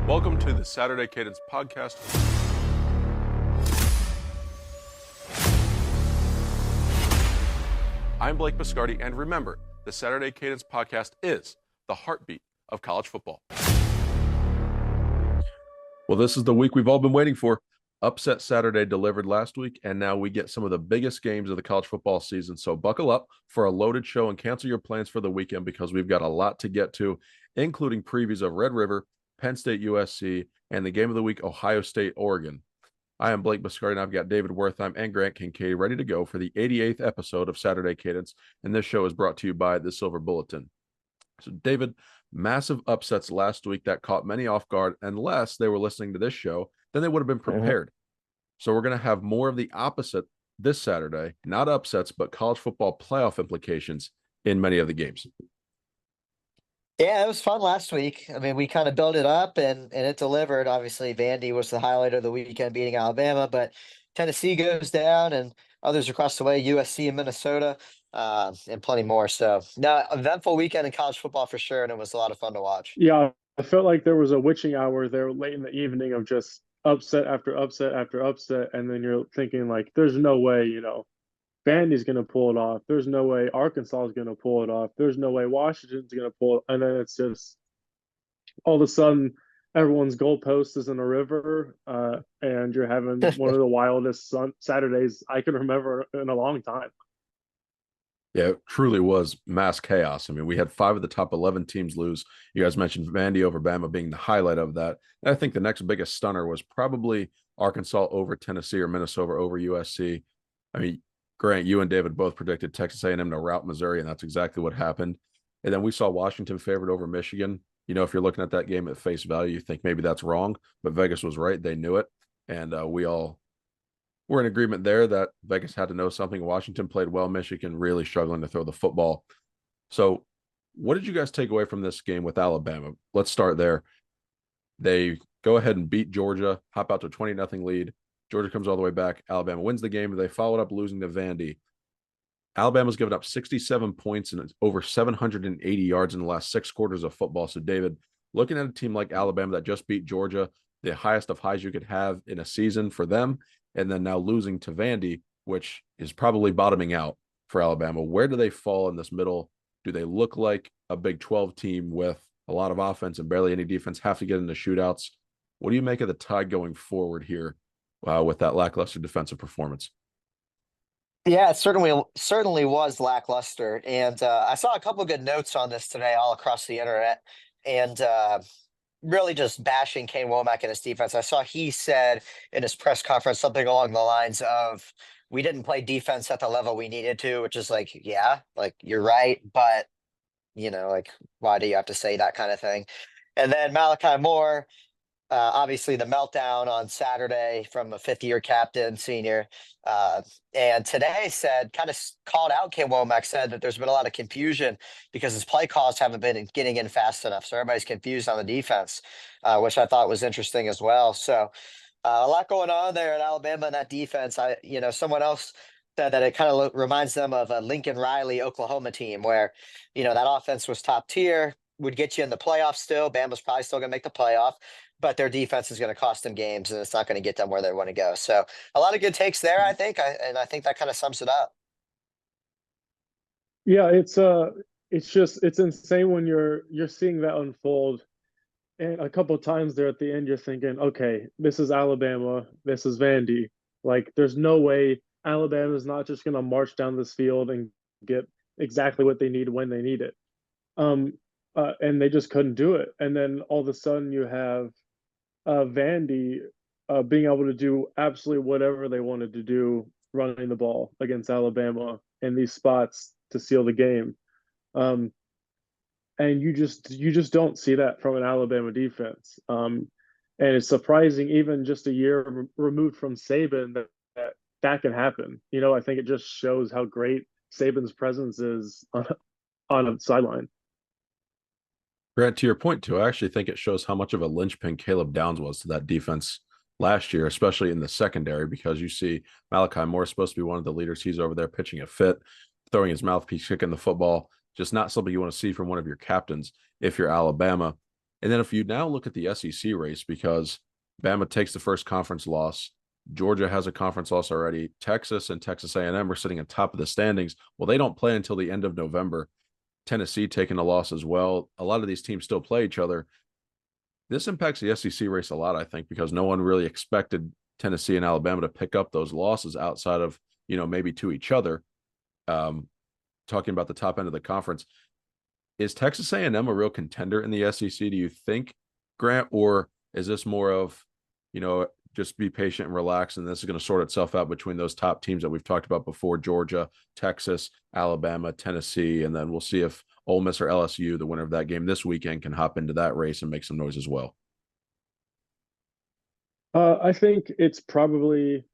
Welcome to the Saturday Cadence podcast. I'm Blake Biscardi, and remember, the Saturday Cadence podcast is the heartbeat of college football. Well, this is the week we've all been waiting for. Upset Saturday delivered last week, and now we get some of the biggest games of the college football season. So buckle up for a loaded show and cancel your plans for the weekend because we've got a lot to get to, including previews of Red River, Penn State, USC, and the game of the week, Ohio State, Oregon. I am Blake Biscardi, and I've got David Wertheim and Grant Kincaid ready to go for the 88th episode of Saturday Cadence, and this show is brought to you by the Silver Bulletin. So, David, massive upsets last week that caught many off guard. Unless they were listening to this show, then they would have been prepared. So we're going to have more of the opposite this Saturday, not upsets, but college football playoff implications in many of the games. Yeah, it was fun last week. I mean, we kind of built it up and it delivered. Obviously, Vandy was the highlight of the weekend, beating Alabama, but Tennessee goes down and others across the way, USC and Minnesota, and plenty more. So, no, eventful weekend in college football for sure, and it was a lot of fun to watch. Yeah, I felt like there was a witching hour there late in the evening of just upset after upset after upset, and then you're thinking, like, there's no way, Vandy's going to pull it off. There's no way Arkansas is going to pull it off. There's no way Washington's going to pull it. And then it's just all of a sudden everyone's goalpost is in a river, and you're having one of the wildest Saturdays I can remember in a long time. Yeah, it truly was mass chaos. I mean, we had 5 of the top 11 teams lose. You guys mentioned Vandy over Bama being the highlight of that. And I think the next biggest stunner was probably Arkansas over Tennessee or Minnesota over USC. I mean, Grant, you and David both predicted Texas A&M to rout Missouri, and that's exactly what happened. And then we saw Washington favored over Michigan. If you're looking at that game at face value, you think maybe that's wrong, but Vegas was right. They knew it. And we all were in agreement there that Vegas had to know something. Washington played well. Michigan really struggling to throw the football. So what did you guys take away from this game with Alabama? Let's start there. They go ahead and beat Georgia, hop out to a 20-0 lead. Georgia comes all the way back. Alabama wins the game. They followed up losing to Vandy. Alabama's given up 67 points and over 780 yards in the last 6 quarters of football. So, David, looking at a team like Alabama that just beat Georgia, the highest of highs you could have in a season for them, and then now losing to Vandy, which is probably bottoming out for Alabama, where do they fall in this middle? Do they look like a Big 12 team with a lot of offense and barely any defense, have to get into shootouts? What do you make of the Tide going forward here? With that lackluster defensive performance? Yeah, it certainly was lackluster. And I saw a couple of good notes on this today all across the internet, and really just bashing Kane Womack and his defense. I saw he said in his press conference something along the lines of, we didn't play defense at the level we needed to, which is like, yeah, like you're right. But, why do you have to say that kind of thing? And then Malachi Moore, obviously the meltdown on Saturday from a 5th-year captain, senior, and today kind of called out Kane Womack, said that there's been a lot of confusion because his play calls haven't been getting in fast enough. So everybody's confused on the defense, which I thought was interesting as well. So a lot going on there at Alabama in that defense. Someone else said that it kind of reminds them of a Lincoln Riley Oklahoma team where, that offense was top tier, would get you in the playoffs still. Bama's probably still going to make the playoff, but their defense is going to cost them games, and it's not going to get them where they want to go. So a lot of good takes there, I think, and I think that kind of sums it up. Yeah, it's insane when you're seeing that unfold. And a couple of times there at the end, you're thinking, okay, this is Alabama, this is Vandy. Like, there's no way Alabama's not just going to march down this field and get exactly what they need when they need it. And they just couldn't do it. And then all of a sudden you have Vandy being able to do absolutely whatever they wanted to do, running the ball against Alabama in these spots to seal the game. And you just don't see that from an Alabama defense. And it's surprising, even just a year removed from Saban, that can happen. I think it just shows how great Saban's presence is on a sideline. Grant, to your point, too, I actually think it shows how much of a linchpin Caleb Downs was to that defense last year, especially in the secondary, because you see Malachi Moore is supposed to be one of the leaders. He's over there pitching a fit, throwing his mouthpiece, kicking the football, just not something you want to see from one of your captains if you're Alabama. And then if you now look at the SEC race, because Bama takes the first conference loss, Georgia has a conference loss already. Texas and Texas A&M are sitting at top of the standings. Well, they don't play until the end of November. Tennessee taking a loss as well. A lot of these teams still play each other. This impacts the SEC race a lot, I think, because no one really expected Tennessee and Alabama to pick up those losses outside of, maybe to each other. Talking about the top end of the conference, is Texas A&M a real contender in the SEC, do you think, Grant, or is this more of, just be patient and relax, and this is going to sort itself out between those top teams that we've talked about before: Georgia, Texas, Alabama, Tennessee, and then we'll see if Ole Miss or LSU, the winner of that game this weekend, can hop into that race and make some noise as well? I think it's probably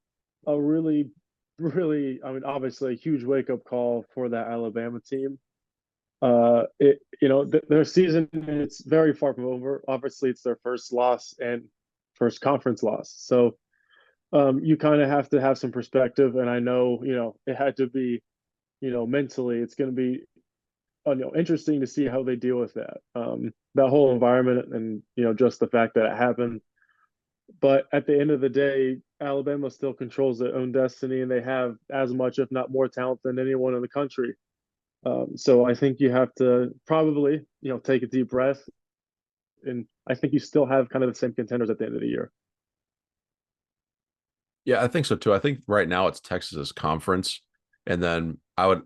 a really, really, obviously a huge wake-up call for that Alabama team. Their season, it's very far from over. Obviously, it's their first loss and first conference loss. So you kind of have to have some perspective. And I know, it had to be, mentally, it's going to be, interesting to see how they deal with that. That whole environment and, just the fact that it happened. But at the end of the day, Alabama still controls their own destiny, and they have as much, if not more, talent than anyone in the country. So I think you have to probably, take a deep breath. And I think you still have kind of the same contenders at the end of the year. Yeah, I think so too. I think right now it's Texas's conference, and then I would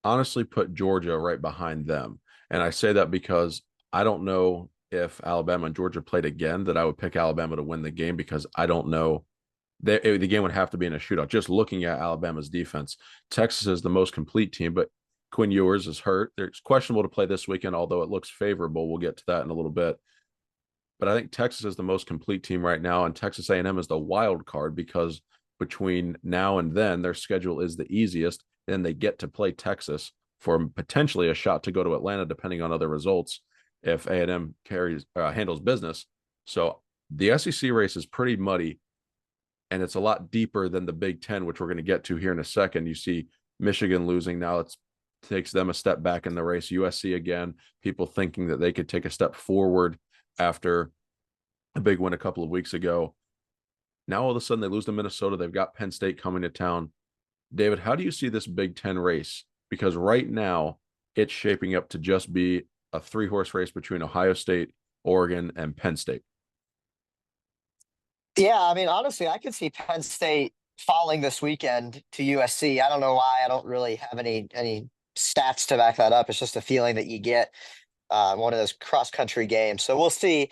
honestly put Georgia right behind them. And I say that because I don't know if Alabama and Georgia played again that I would pick Alabama to win the game, because I don't know. The game would have to be in a shootout. Just looking at Alabama's defense, Texas is the most complete team, but Quinn Ewers is hurt. It's questionable to play this weekend, although it looks favorable. We'll get to that in a little bit. But I think Texas is the most complete team right now, and Texas A&M is the wild card, because between now and then their schedule is the easiest. Then they get to play Texas for potentially a shot to go to Atlanta, depending on other results, if A&M handles business. So the SEC race is pretty muddy, and it's a lot deeper than the Big Ten, which we're going to get to here in a second. You see Michigan losing now. It takes them a step back in the race. USC again, people thinking that they could take a step forward after a big win a couple of weeks ago. Now all of a sudden they lose to Minnesota. They've got Penn State coming to town. David, how do you see this Big Ten race? Because right now it's shaping up to just be a 3-horse race between Ohio State, Oregon, and Penn State. Yeah, honestly, I could see Penn State falling this weekend to USC. I don't know why. I don't really have any stats to back that up. It's just a feeling that you get one of those cross country games. So we'll see.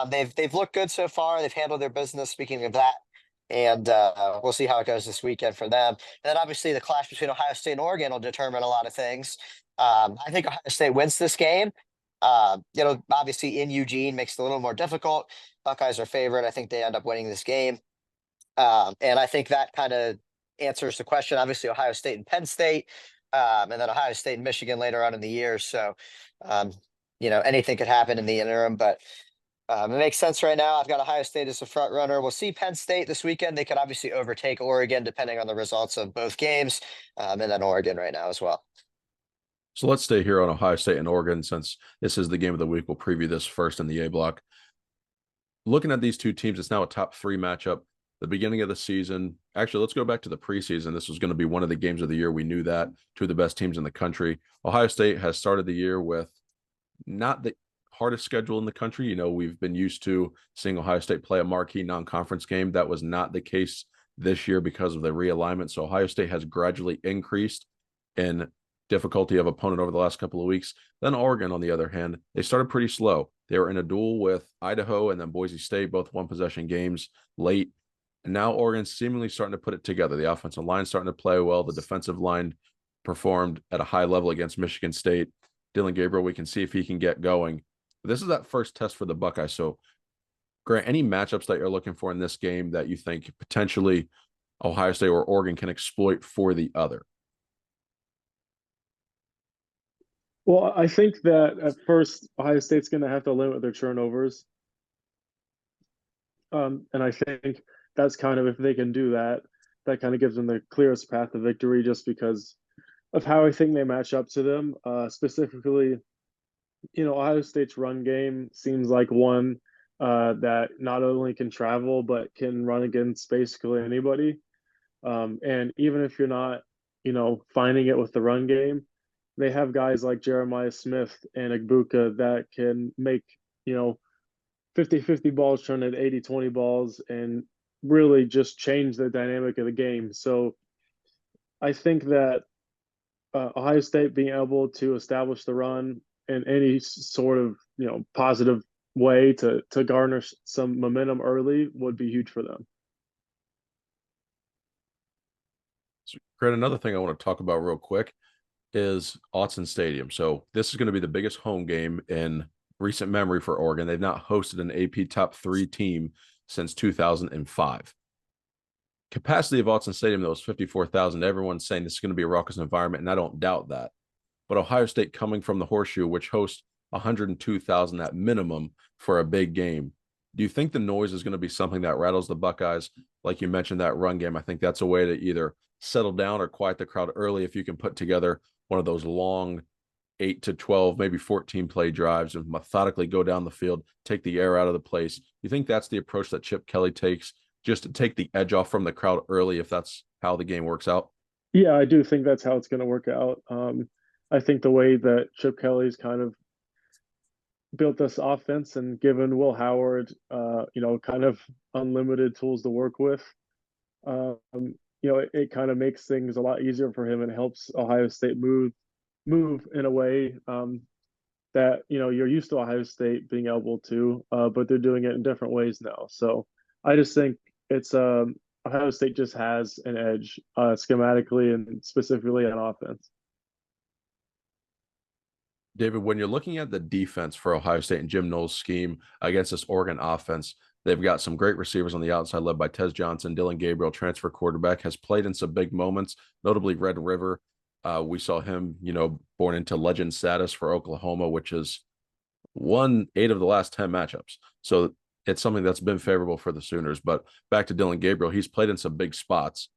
They've looked good so far. They've handled their business. Speaking of that, and we'll see how it goes this weekend for them. And then obviously the clash between Ohio State and Oregon will determine a lot of things. I think Ohio State wins this game. Obviously in Eugene makes it a little more difficult. Buckeyes are favorite. I think they end up winning this game. And I think that kind of answers the question. Obviously Ohio State and Penn State, and then Ohio State and Michigan later on in the year. So, anything could happen in the interim, but it makes sense right now. I've got Ohio State as a front runner. We'll see Penn State this weekend. They could obviously overtake Oregon depending on the results of both games, and then Oregon right now as well. So let's stay here on Ohio State and Oregon, since this is the game of the week. We'll preview this first in the A block. Looking at these two teams, it's now a top 3 matchup. The beginning of the season, actually, let's go back to the preseason. This was going to be one of the games of the year. We knew that. 2 of the best teams in the country. Ohio State has started the year with not the hardest schedule in the country. We've been used to seeing Ohio State play a marquee non-conference game. That was not the case this year because of the realignment. So Ohio State has gradually increased in difficulty of opponent over the last couple of weeks. Then Oregon, on the other hand, they started pretty slow. They were in a duel with Idaho and then Boise State, both 1-possession games late. And now Oregon's seemingly starting to put it together. The offensive line starting to play well. The defensive line performed at a high level against Michigan State. Dylan Gabriel, we can see if he can get going. This is that first test for the Buckeyes. So, Grant, any matchups that you're looking for in this game that you think potentially Ohio State or Oregon can exploit for the other? Well, I think that at first Ohio State's going to have to limit their turnovers. And I think that's kind of, if they can do that, that kind of gives them the clearest path to victory, just because of how I think they match up to them. Specifically, Ohio State's run game seems like one that not only can travel but can run against basically anybody. And even if you're not, finding it with the run game, they have guys like Jeremiah Smith and Igbuka that can make, 50-50 balls turn into 80-20 balls and really just change the dynamic of the game. So I think that Ohio State being able to establish the run in any sort of positive way to garner some momentum early would be huge for them. So, Grant, another thing I want to talk about real quick is Autzen Stadium. So this is going to be the biggest home game in recent memory for Oregon. They've not hosted an AP top 3 team since 2005. Capacity of Autzen Stadium, though, is 54,000. Everyone's saying this is going to be a raucous environment, and I don't doubt that. But Ohio State coming from the Horseshoe, which hosts 102,000 at minimum for a big game. Do you think the noise is going to be something that rattles the Buckeyes? Like you mentioned, that run game, I think that's a way to either settle down or quiet the crowd early if you can put together one of those long 8 to 12, maybe 14 play drives and methodically go down the field, take the air out of the place. You think that's the approach that Chip Kelly takes, just to take the edge off from the crowd early if that's how the game works out? Yeah, I do think that's how it's going to work out. I think the way that Chip Kelly's kind of built this offense and given Will Howard, kind of unlimited tools to work with, it kind of makes things a lot easier for him and helps Ohio State move in a way that you're used to Ohio State being able to, but they're doing it in different ways now. So I just think it's Ohio State just has an edge schematically and specifically on offense. David, when you're looking at the defense for Ohio State and Jim Knowles' scheme against this Oregon offense, they've got some great receivers on the outside led by Tez Johnson. Dylan Gabriel, transfer quarterback, has played in some big moments, notably Red River. We saw him, born into legend status for Oklahoma, which has won 8 of the last 10 matchups. So it's something that's been favorable for the Sooners. But back to Dylan Gabriel, he's played in some big spots.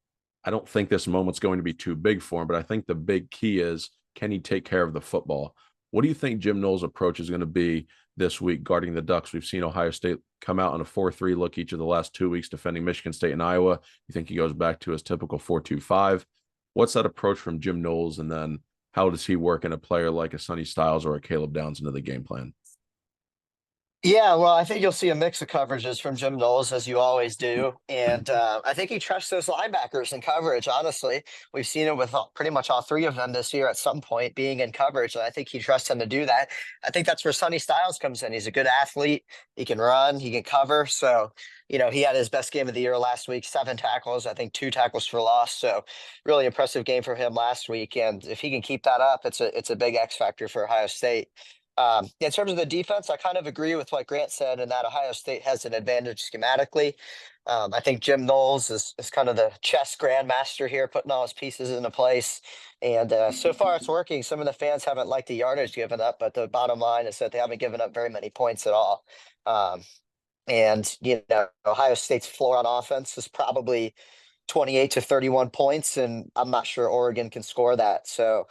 I don't think this moment's going to be too big for him, but I think the big key is, can he take care of the football? What do you think Jim Knowles' approach is going to be this week guarding the Ducks? We've seen Ohio State come out on a 4-3 look each of the last 2 weeks defending Michigan State and Iowa. You think he goes back to his typical 4-2-5? What's that approach from Jim Knowles? And then how does he work in a player like a Sonny Styles or a Caleb Downs into the game plan? Yeah, well, I think you'll see a mix of coverages from Jim Knowles, as you always do. And I think he trusts those linebackers in coverage, honestly. We've seen it with pretty much all 3 of them this year at some point being in coverage. And I think he trusts them to do that. I think that's where Sonny Styles comes in. He's a good athlete. He can run. He can cover. So, he had his best game of the year last week, 7 tackles, I think 2 tackles for loss. So really impressive game for him last week. And if he can keep that up, it's a big X factor for Ohio State. In terms of the defense, I kind of agree with what Grant said in that Ohio State has an advantage schematically. I think Jim Knowles is kind of the chess grandmaster here, putting all his pieces into place. And so far it's working. Some of the fans haven't liked the yardage given up, but the bottom line is that they haven't given up very many points at all. And Ohio State's floor on offense is probably 28 to 31 points, and I'm not sure Oregon can score that. So,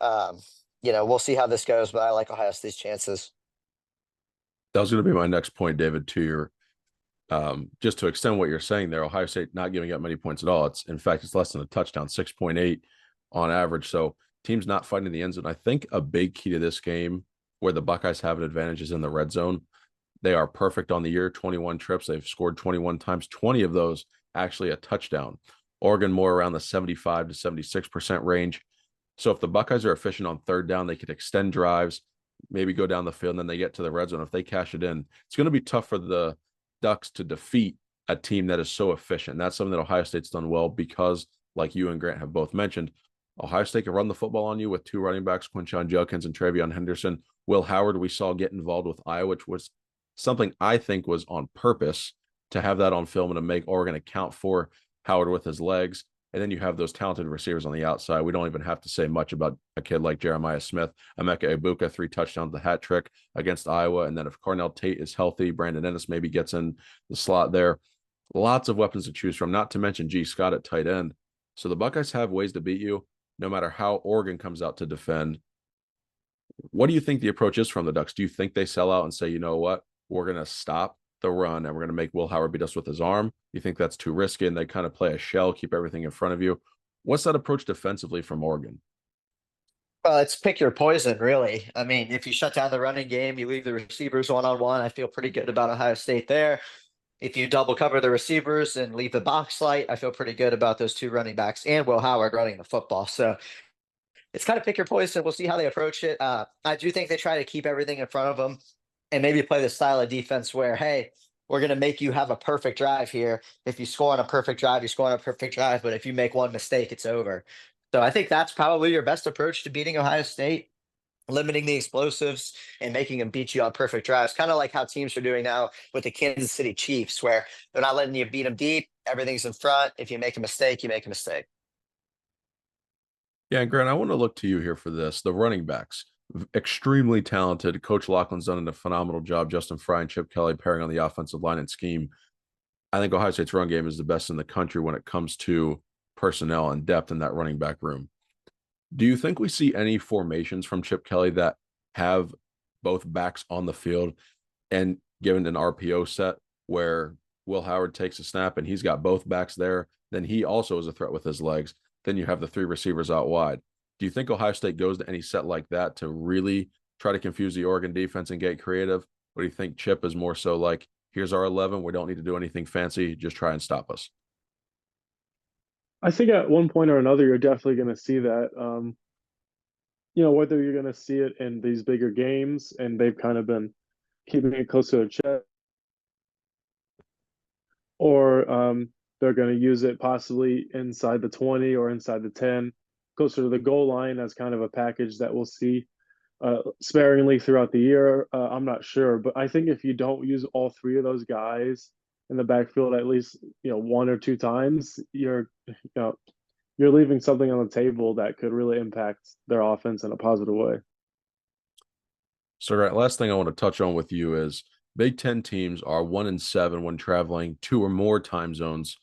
we'll see how this goes, but I like Ohio State's chances. That was going to be my next point, David, to your just to extend what you're saying there. Ohio State not giving up many points at all. In fact, it's less than a touchdown, 6.8 on average. So teams not fighting the end zone. I think a big key to this game where the Buckeyes have an advantage is in the red zone. They are perfect on the year, 21 trips. They've scored 21 times, 20 of those actually a touchdown. Oregon more around the 75 to 76% range. So if the Buckeyes are efficient on 3rd down, they could extend drives, maybe go down the field, and then they get to the red zone. If they cash it in, it's going to be tough for the Ducks to defeat a team that is so efficient. And that's something that Ohio State's done well because, like you and Grant have both mentioned, Ohio State can run the football on you with 2 running backs, Quinshon Judkins and Travion Henderson. Will Howard, we saw get involved with Iowa, which was something I think was on purpose to have that on film and to make Oregon account for Howard with his legs. And then you have those talented receivers on the outside. We don't even have to say much about a kid like Jeremiah Smith. Emeka Egbuka, 3 touchdowns, the hat trick against Iowa. And then if Cornell Tate is healthy, Brandon Ennis maybe gets in the slot there. Lots of weapons to choose from, not to mention G. Scott at tight end. So the Buckeyes have ways to beat you, no matter how Oregon comes out to defend. What do you think the approach is from the Ducks? Do you think they sell out and say, you know what, we're going to stop the run and we're going to make Will Howard beat us with his arm? You think that's too risky and they kind of play a shell, keep everything in front of you? What's that approach defensively from Oregon? Well, it's pick your poison, really. I mean, if you shut down the running game, you leave the receivers one on one. I feel pretty good about Ohio State there. If you double cover the receivers and leave the box light, I feel pretty good about those two running backs and Will Howard running the football. So it's kind of pick your poison. We'll see how they approach it. I do think they try to keep everything in front of them and maybe play the style of defense where, hey, we're going to make you have a perfect drive here. If you score on a perfect drive, you score on a perfect drive. But if you make one mistake, it's over. So I think that's probably your best approach to beating Ohio State, limiting the explosives and making them beat you on perfect drives. Kind of like how teams are doing now with the Kansas City Chiefs, where they're not letting you beat them deep. Everything's in front. If you make a mistake, you make a mistake. Yeah, and Grant, I want to look to you here for this. The running backs, extremely talented. Coach Laughlin's done a phenomenal job. Justin Fry and Chip Kelly pairing on the offensive line and scheme. I think Ohio State's run game is the best in the country when it comes to personnel and depth in that running back room. Do you think we see any formations from Chip Kelly that have both backs on the field and given an RPO set where Will Howard takes a snap and he's got both backs there, then he also is a threat with his legs. Then you have the three receivers out wide. Do you think Ohio State goes to any set like that to really try to confuse the Oregon defense and get creative? Or do you think Chip is more so like, here's our 11, we don't need to do anything fancy, just try and stop us? I think at one point or another, you're definitely going to see that. Whether you're going to see it in these bigger games, and they've kind of been keeping it close to their chest, or they're going to use it possibly inside the 20 or inside the 10, closer to the goal line as kind of a package that we'll see sparingly throughout the year. I'm not sure, but I think if you don't use all three of those guys in the backfield at least one or two times, you're leaving something on the table that could really impact their offense in a positive way. So, right, last thing I want to touch on with you is Big Ten teams are 1-7 when traveling two or more time zones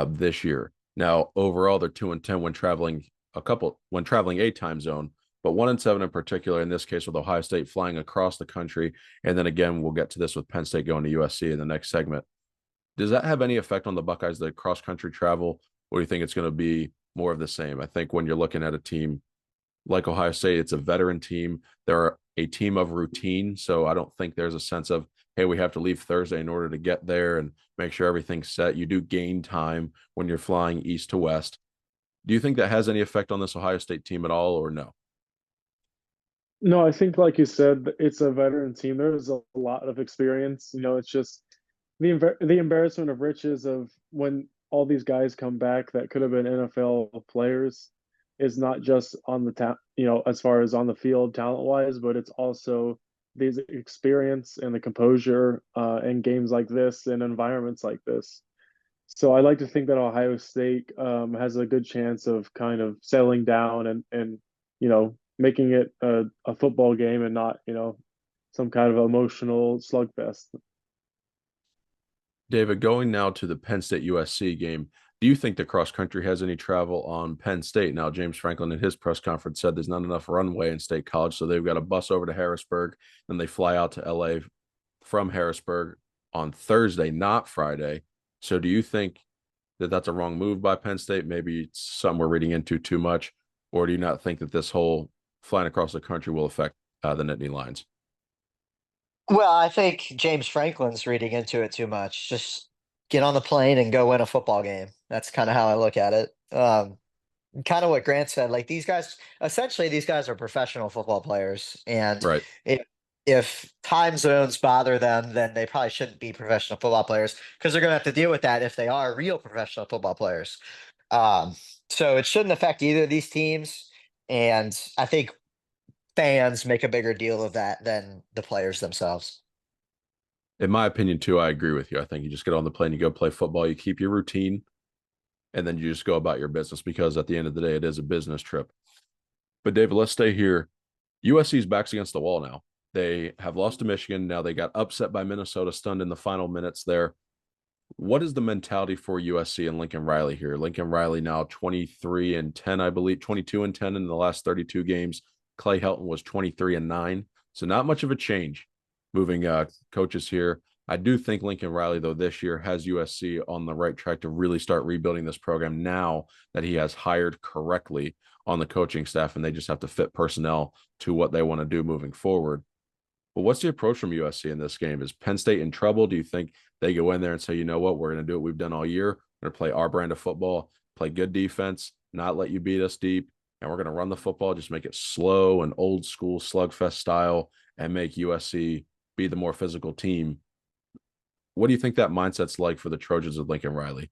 this year. Now, overall, they're 2-10 when traveling a time zone, but 1-7 in particular, in this case with Ohio State flying across the country. And then again, we'll get to this with Penn State going to USC in the next segment. Does that have any effect on the Buckeyes, the cross-country travel, or do you think it's going to be more of the same? I think when you're looking at a team like Ohio State, it's a veteran team. They're a team of routine, so I don't think there's a sense of, hey, we have to leave Thursday in order to get there and make sure everything's set. You do gain time when you're flying east to west. Do you think that has any effect on this Ohio State team at all, or no? No, I think, like you said, it's a veteran team. There's a lot of experience. It's just the embarrassment of riches of when all these guys come back that could have been NFL players is not just on the as far as on the field talent wise, but it's also these experience and the composure in games like this and environments like this. So I like to think that Ohio State has a good chance of kind of settling down and making it a football game and not some kind of emotional slugfest. David, going now to the Penn State USC game, do you think the cross country has any travel on Penn State? Now, James Franklin in his press conference said there's not enough runway in State College, so they've got a bus over to Harrisburg, then they fly out to LA from Harrisburg on Thursday, not Friday. So do you think that that's a wrong move by Penn State? Maybe it's something we're reading into too much, or do you not think that this whole flying across the country will affect the Nittany Lions? Well, I think James Franklin's reading into it too much. Just get on the plane and go win a football game. That's kind of how I look at it. Kind of what Grant said. Like essentially, these guys are professional football players, and Right. if time zones bother them, then they probably shouldn't be professional football players because they're going to have to deal with that if they are real professional football players. Um, so it shouldn't affect either of these teams, and I think fans make a bigger deal of that than the players themselves. In my opinion, too, I agree with you. I think you just get on the plane, you go play football, you keep your routine, and then you just go about your business because at the end of the day, it is a business trip. But David, let's stay here. USC's backs against the wall now. They have lost to Michigan. Now they got upset by Minnesota, stunned in the final minutes there. What is the mentality for USC and Lincoln Riley here? Lincoln Riley now 23-10, I believe, 22-10 in the last 32 games. Clay Helton was 23-9. So not much of a change moving coaches here. I do think Lincoln Riley, though, this year has USC on the right track to really start rebuilding this program now that he has hired correctly on the coaching staff, and they just have to fit personnel to what they want to do moving forward. But what's the approach from USC in this game? Is Penn State in trouble? Do you think they go in there and say, you know what, we're going to do what we've done all year. We're going to play our brand of football, play good defense, not let you beat us deep, and we're going to run the football, just make it slow and old school slugfest style and make USC be the more physical team? What do you think that mindset's like for the Trojans of Lincoln Riley?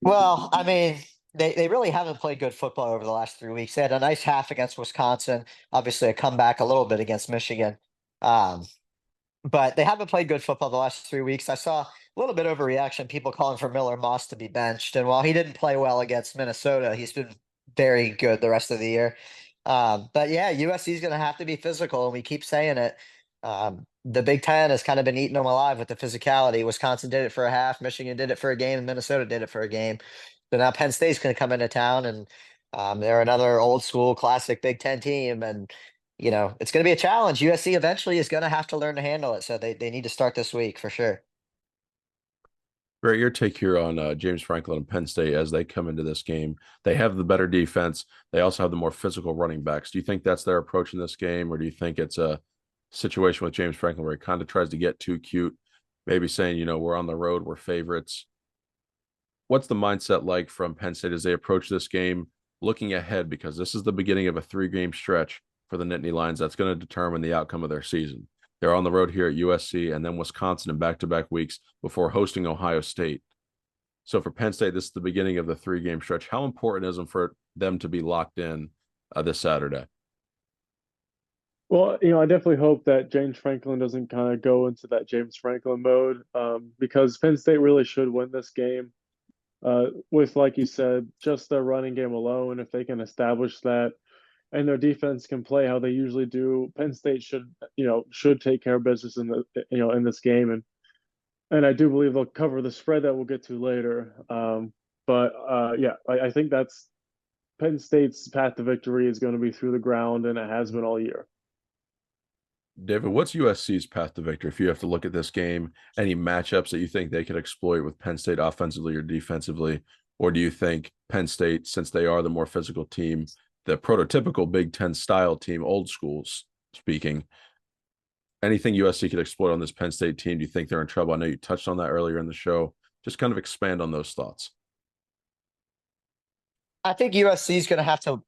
Well, I mean, they really haven't played good football over the last 3 weeks. They had a nice half against Wisconsin, obviously a comeback a little bit against Michigan. But they haven't played good football the last 3 weeks. I saw a little bit overreaction, people calling for Miller Moss to be benched. And while he didn't play well against Minnesota, he's been very good the rest of the year. But yeah, USC is going to have to be physical, and we keep saying it. The Big Ten has kind of been eating them alive with the physicality. Wisconsin did it for a half, Michigan did it for a game, and Minnesota did it for a game. So now Penn State's going to come into town, and they're another old school classic Big Ten team. And, it's going to be a challenge. USC eventually is going to have to learn to handle it. So they need to start this week for sure. Barry, your take here on James Franklin and Penn State as they come into this game. They have the better defense. They also have the more physical running backs. Do you think that's their approach in this game, or do you think it's a situation with James Franklin where he kind of tries to get too cute, maybe saying, we're on the road, we're favorites? What's the mindset like from Penn State as they approach this game, looking ahead, because this is the beginning of a 3-game stretch for the Nittany Lions that's going to determine the outcome of their season? They're on the road here at USC and then Wisconsin in back-to-back weeks before hosting Ohio State. So for Penn State, this is the beginning of the 3-game stretch. How important is it for them to be locked in this Saturday? Well, I definitely hope that James Franklin doesn't kind of go into that James Franklin mode, because Penn State really should win this game. With, like you said, just their running game alone, if they can establish that and their defense can play how they usually do, Penn State should take care of business in in this game, and I do believe they'll cover the spread that we'll get to later. I think that's Penn State's path to victory is going to be through the ground, and it has been all year. David, what's USC's path to victory if you have to look at this game? Any matchups that you think they could exploit with Penn State offensively or defensively? Or do you think Penn State, since they are the more physical team, the prototypical Big Ten style team, old schools speaking, anything USC could exploit on this Penn State team? Do you think they're in trouble? I know you touched on that earlier in the show. Just kind of expand on those thoughts. I think USC is going to have to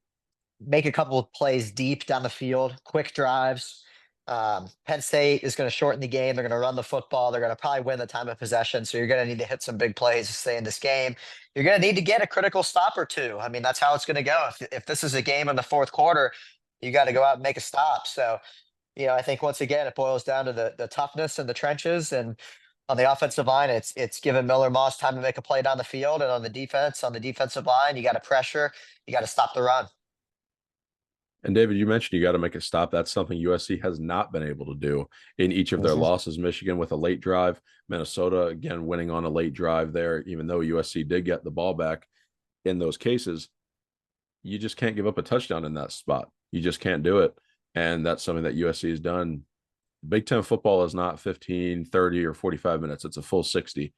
make a couple of plays deep down the field, quick drives. Penn State is going to shorten the game. They're going to run the football. They're going to probably win the time of possession. So you're going to need to hit some big plays to stay in this game. You're going to need to get a critical stop or two. I mean, that's how it's going to go. If this is a game in the fourth quarter, you got to go out and make a stop. So, I think once again, it boils down to the toughness in the trenches, and on the offensive line, it's giving Miller Moss time to make a play down the field. And on the defensive line, you got to pressure, you got to stop the run. And David, you mentioned you got to make a stop. That's something USC has not been able to do in each of their losses. Michigan with a late drive, Minnesota again winning on a late drive there, even though USC did get the ball back in those cases. You just can't give up a touchdown in that spot. You just can't do it. And that's something that USC has done. Big Ten football is not 15, 30, or 45 minutes. It's a full 60.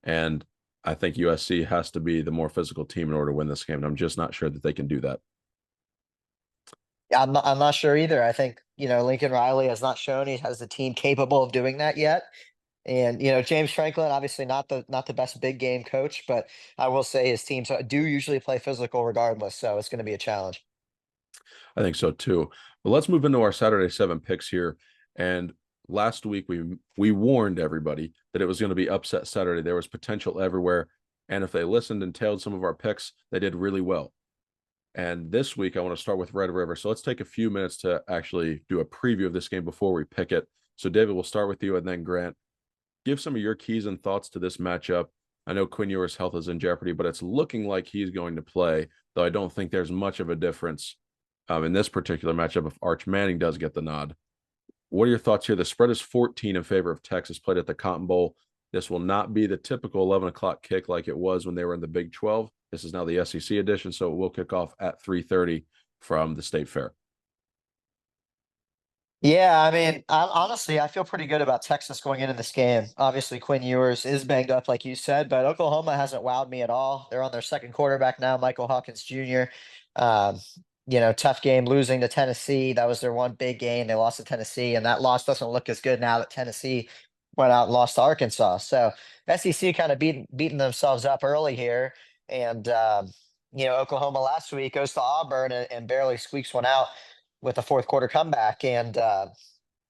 And I think USC has to be the more physical team in order to win this game. And I'm just not sure that they can do that. Yeah, I'm not sure either. I think, Lincoln Riley has not shown he has the team capable of doing that yet. And, James Franklin, obviously not the best big game coach, but I will say his teams do usually play physical regardless. So it's going to be a challenge. I think so too. But let's move into our Saturday 7 picks here. And last week we warned everybody that it was going to be upset Saturday. There was potential everywhere. And if they listened and tailed some of our picks, they did really well. And this week, I want to start with Red River. So let's take a few minutes to actually do a preview of this game before we pick it. So David, we'll start with you, and then Grant, give some of your keys and thoughts to this matchup. I know Quinn Ewers' health is in jeopardy, but it's looking like he's going to play, though I don't think there's much of a difference in this particular matchup if Arch Manning does get the nod. What are your thoughts here? The spread is 14 in favor of Texas, played at the Cotton Bowl. This will not be the typical 11 o'clock kick like it was when they were in the Big 12. This is now the SEC edition, so it will kick off at 3:30. from the State Fair. Yeah, I mean, honestly, I feel pretty good about Texas going into this game. Obviously, Quinn Ewers is banged up, like you said, but Oklahoma hasn't wowed me at all. They're on their second quarterback now, Michael Hawkins Jr. Um, tough game losing to Tennessee. That was their one big game. They lost to Tennessee, and that loss doesn't look as good now that Tennessee went out and lost to Arkansas. So SEC kind of beating themselves up early here, and Oklahoma last week goes to Auburn and barely squeaks one out with a fourth quarter comeback. And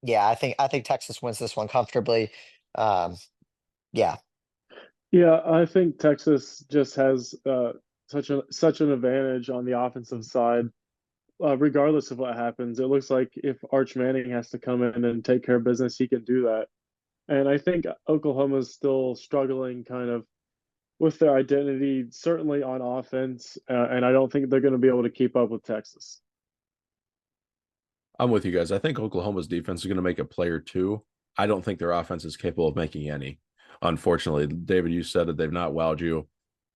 yeah, I think Texas wins this one comfortably. Yeah. Yeah, I think Texas just has such an advantage on the offensive side. Regardless of what happens, it looks like if Arch Manning has to come in and take care of business, he can do that. And I think Oklahoma's still struggling kind of with their identity, certainly on offense, and I don't think they're going to be able to keep up with Texas. I'm with you guys. I think Oklahoma's defense is going to make a play or two. I don't think their offense is capable of making any. Unfortunately, David, you said that they've not wowed you.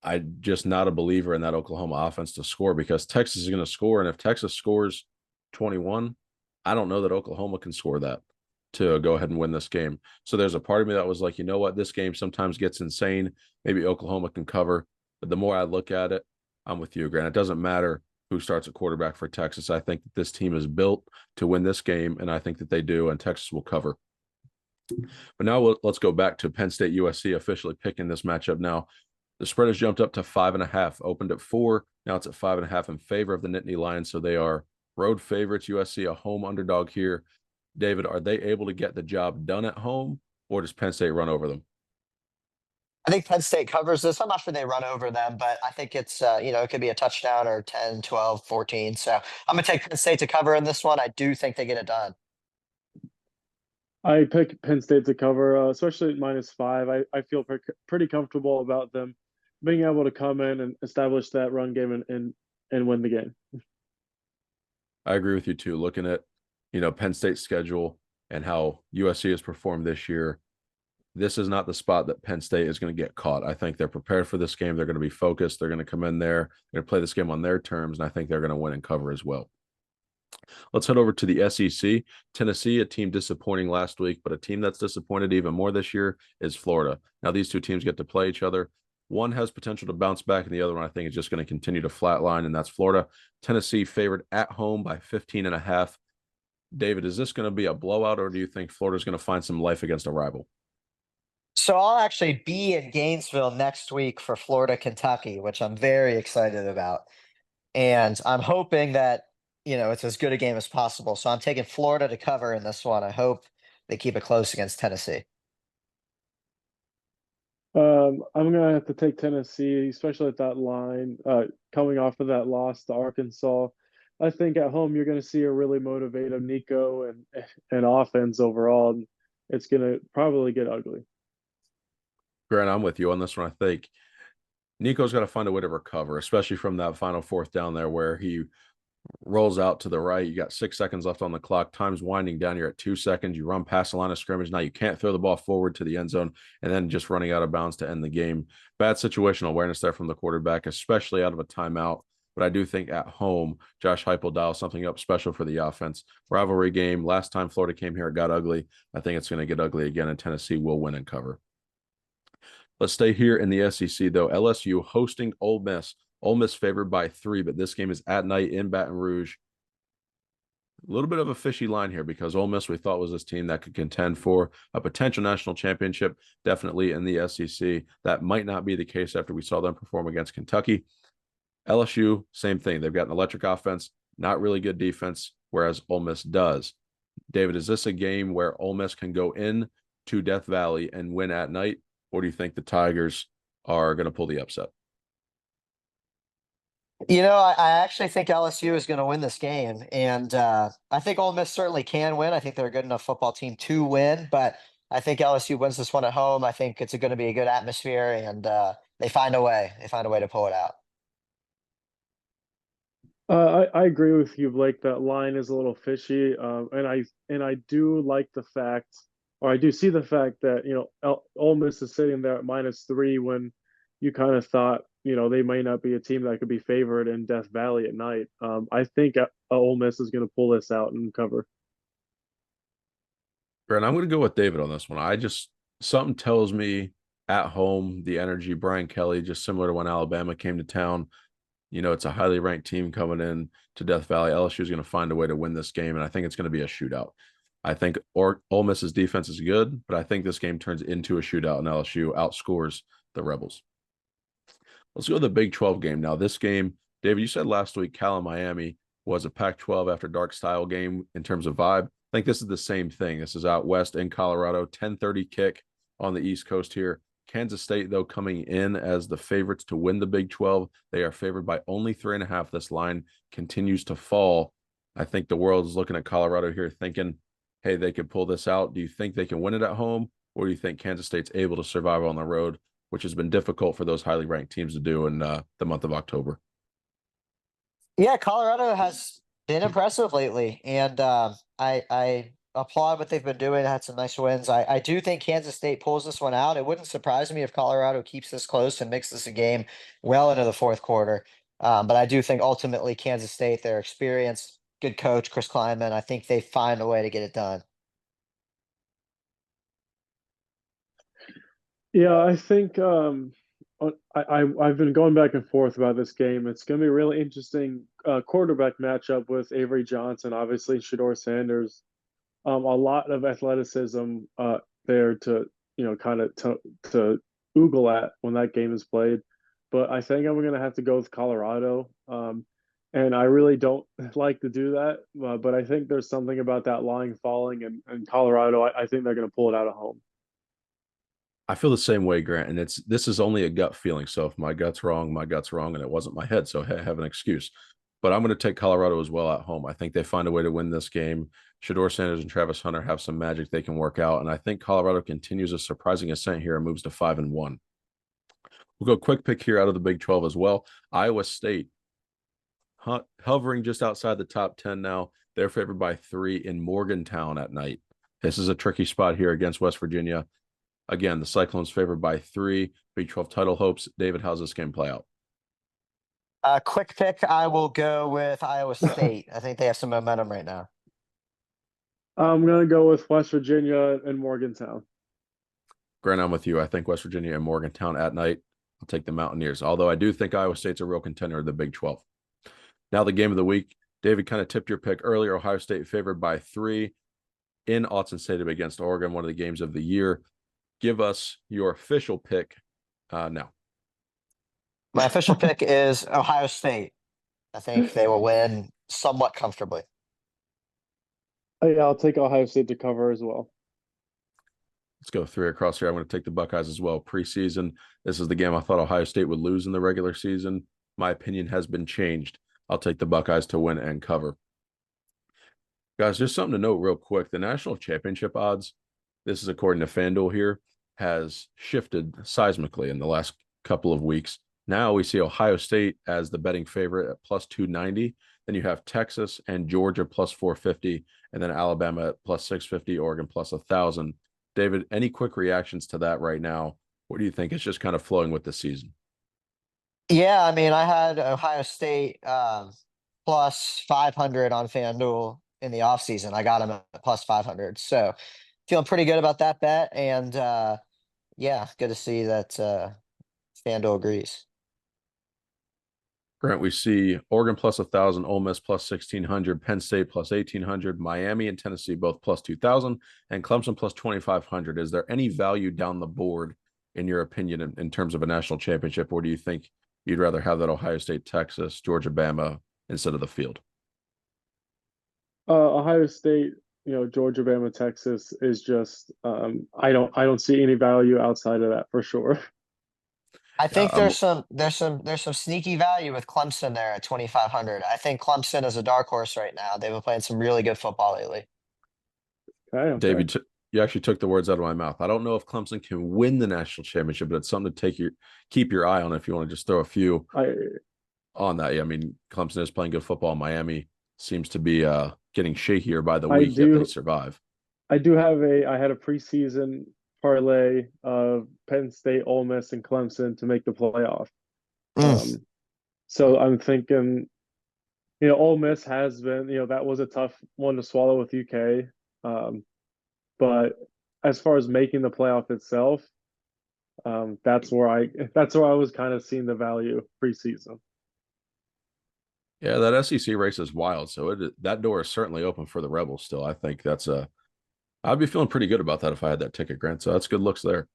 I'm just not a believer in that Oklahoma offense to score because Texas is going to score. And if Texas scores 21, I don't know that Oklahoma can score that to go ahead and win this game. So there's a part of me that was like, you know what? This game sometimes gets insane. Maybe Oklahoma can cover. But the more I look at it, I'm with you, Grant. It doesn't matter who starts at quarterback for Texas. I think that this team is built to win this game, and I think that they do, and Texas will cover. But now let's go back to Penn State USC officially picking this matchup now. The spread has jumped up to 5.5, opened at 4. Now it's at 5.5 in favor of the Nittany Lions. So they are road favorites. USC, a home underdog here. David, are they able to get the job done at home, or does Penn State run over them? I think Penn State covers this. I'm not sure they run over them, but I think it's, it could be a touchdown or 10, 12, 14. So I'm going to take Penn State to cover in this one. I do think they get it done. I pick Penn State to cover, especially at -5. I feel pretty comfortable about them being able to come in and establish that run game and win the game. I agree with you too. Looking at, Penn State's schedule and how USC has performed this year, this is not the spot that Penn State is going to get caught. I think they're prepared for this game. They're going to be focused. They're going to come in there. They're going to play this game on their terms, and I think they're going to win and cover as well. Let's head over to the SEC. Tennessee, a team disappointing last week, but a team that's disappointed even more this year is Florida. Now, these two teams get to play each other. One has potential to bounce back, and the other one I think is just going to continue to flatline, and that's Florida. Tennessee favored at home by 15.5. David, is this going to be a blowout, or do you think Florida's going to find some life against a rival? So I'll actually be in Gainesville next week for Florida, Kentucky, which I'm very excited about. And I'm hoping that, it's as good a game as possible. So I'm taking Florida to cover in this one. I hope they keep it close against Tennessee. I'm gonna have to take Tennessee, especially at that line, coming off of that loss to Arkansas. I think at home you're going to see a really motivated Nico and offense overall. And it's going to probably get ugly. Grant, I'm with you on this one. I think Nico's got to find a way to recover, especially from that final fourth down there where he rolls out to the right. You got 6 seconds left on the clock. Time's winding down. You're at 2 seconds. You run past the line of scrimmage. Now you can't throw the ball forward to the end zone and then just running out of bounds to end the game. Bad situational awareness there from the quarterback, especially out of a timeout. But I do think at home, Josh Heupel dials something up special for the offense. Rivalry game. Last time Florida came here, it got ugly. I think it's going to get ugly again, and Tennessee will win and cover. Let's stay here in the SEC, though. LSU hosting Ole Miss. Ole Miss favored by 3, but this game is at night in Baton Rouge. A little bit of a fishy line here because Ole Miss we thought was this team that could contend for a potential national championship, definitely in the SEC. That might not be the case after we saw them perform against Kentucky. LSU, same thing. They've got an electric offense, not really good defense, whereas Ole Miss does. David, is this a game where Ole Miss can go in to Death Valley and win at night, or do you think the Tigers are going to pull the upset? I actually think LSU is going to win this game, and I think Ole Miss certainly can win. I think they're a good enough football team to win, but I think LSU wins this one at home. I think it's going to be a good atmosphere, and they find a way. They find a way to pull it out. I agree with you, Blake. That line is a little fishy, and I do like the fact, or I do see the fact that Ole Miss is sitting there at -3 when you kind of thought they might not be a team that could be favored in Death Valley at night. I think Ole Miss is going to pull this out and cover. Grant, I'm going to go with David on this one. Something tells me at home, the energy, Brian Kelly, just similar to when Alabama came to town. It's a highly ranked team coming in to Death Valley. LSU is going to find a way to win this game, and I think it's going to be a shootout. I think Ole Miss's defense is good, but I think this game turns into a shootout, and LSU outscores the Rebels. Let's go to the Big 12 game now. This game, David, you said last week Cal and Miami was a Pac-12 after dark style game in terms of vibe. I think this is the same thing. This is out west in Colorado, 10:30 kick on the East Coast here. Kansas State, though, coming in as the favorites to win the Big 12. They are favored by only 3.5. This line continues to fall. I think the world is looking at Colorado here thinking, hey, they could pull this out. Do you think they can win it at home? Or do you think Kansas State's able to survive on the road, which has been difficult for those highly ranked teams to do in the month of October? Yeah, Colorado has been impressive lately, and I applaud what they've been doing. Had some nice wins. I do think Kansas State pulls this one out. It wouldn't surprise me if Colorado keeps this close and makes this a game well into the fourth quarter. But I do think ultimately Kansas State, their experience, good coach, Chris Klieman, I think they find a way to get it done. Yeah, I think I've been going back and forth about this game. It's going to be a really interesting quarterback matchup with Avery Johnson, obviously Shedeur Sanders. A lot of athleticism there to kind of to oogle at when that game is played. But I think I'm going to have to go with Colorado. And I really don't like to do that, but I think there's something about that line falling and Colorado. I think they're going to pull it out at home. I feel the same way, Grant, and this is only a gut feeling. So if my gut's wrong, and it wasn't my head, so I have an excuse. But I'm going to take Colorado as well at home. I think they find a way to win this game. Shedeur Sanders and Travis Hunter have some magic they can work out, and I think Colorado continues a surprising ascent here and moves to 5-1. We'll go quick pick here out of the Big 12 as well. Iowa State hovering just outside the top 10 now. They're favored by 3 in Morgantown at night. This is a tricky spot here against West Virginia. Again, the Cyclones favored by 3. Big 12 title hopes. David, how's this game play out? Quick pick, I will go with Iowa State. I think they have some momentum right now. I'm going to go with West Virginia and Morgantown. Grant, I'm with you. I think West Virginia and Morgantown at night. I'll take the Mountaineers, although I do think Iowa State's a real contender of the Big 12. Now the game of the week. David kind of tipped your pick earlier. Ohio State favored by 3 in Autzen Stadium against Oregon, one of the games of the year. Give us your official pick now. My official pick is Ohio State. I think they will win somewhat comfortably. Yeah, I'll take Ohio State to cover as well. Let's go 3 across here. I'm going to take the Buckeyes as well. Preseason, this is the game I thought Ohio State would lose in the regular season. My opinion has been changed. I'll take the Buckeyes to win and cover. Guys, just something to note real quick. The national championship odds, this is according to FanDuel here, has shifted seismically in the last couple of weeks. Now we see Ohio State as the betting favorite at plus 290. Then you have Texas and Georgia plus 450, and then Alabama at plus 650, Oregon plus 1,000. David, any quick reactions to that right now? What do you think? It's just kind of flowing with the season. Yeah, I mean, I had Ohio State plus 500 on FanDuel in the offseason. I got them at plus 500. So feeling pretty good about that bet. And yeah, good to see that FanDuel agrees. Grant, we see Oregon plus 1,000, Ole Miss plus 1,600, Penn State plus 1,800, Miami and Tennessee both plus 2,000, and Clemson plus 2,500. Is there any value down the board, in your opinion, in terms of a national championship, or do you think you'd rather have that Ohio State, Texas, Georgia, Bama instead of the field? Ohio State, Georgia, Bama, Texas is just I don't see any value outside of that for sure. I think there's some sneaky value with Clemson there at 2,500. I think Clemson is a dark horse right now. They've been playing some really good football lately. Okay. David, you actually took the words out of my mouth. I don't know if Clemson can win the national championship, but it's something to keep your eye on if you want to just throw a few on that. Yeah, I mean, Clemson is playing good football. Miami seems to be getting shakier by the week, yet they survive. I had a preseason parlay of Penn State, Ole Miss, and Clemson to make the playoff. Mm. So I'm thinking, Ole Miss has been, that was a tough one to swallow with UK. But as far as making the playoff itself, that's where I was kind of seeing the value preseason. Yeah, that SEC race is wild. So that door is certainly open for the Rebels still. I think I'd be feeling pretty good about that if I had that ticket, Grant. So that's good looks there.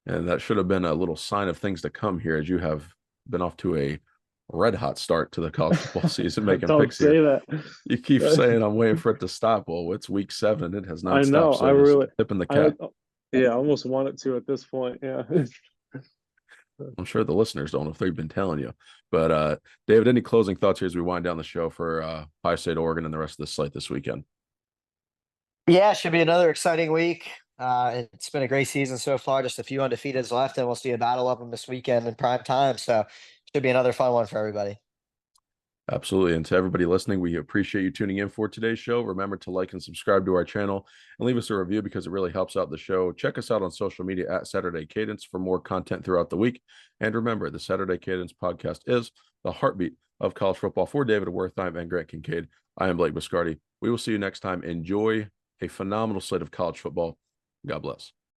And that should have been a little sign of things to come here, as you have been off to a red hot start to the college football season making Don't picks here. say that. You keep saying I'm waiting for it to stop. Well, it's week 7 and it has I not know. stopped. So just tipping the I cap. yeah, I almost want it to at this point. Yeah. I'm sure the listeners don't know if they've been telling you. But David, any closing thoughts here as we wind down the show for Ohio State, Oregon, and the rest of the slate this weekend? Yeah, should be another exciting week. It's been a great season so far. Just a few undefeateds left, and we'll see a battle of them this weekend in prime time. So should be another fun one for everybody. Absolutely. And to everybody listening, we appreciate you tuning in for today's show. Remember to like and subscribe to our channel and leave us a review because it really helps out the show. Check us out on social media at Saturday Cadence for more content throughout the week. And remember, the Saturday Cadence podcast is the heartbeat of college football. For David Wertheim and Grant Kincaid, I am Blake Biscardi. We will see you next time. Enjoy a phenomenal slate of college football. God bless.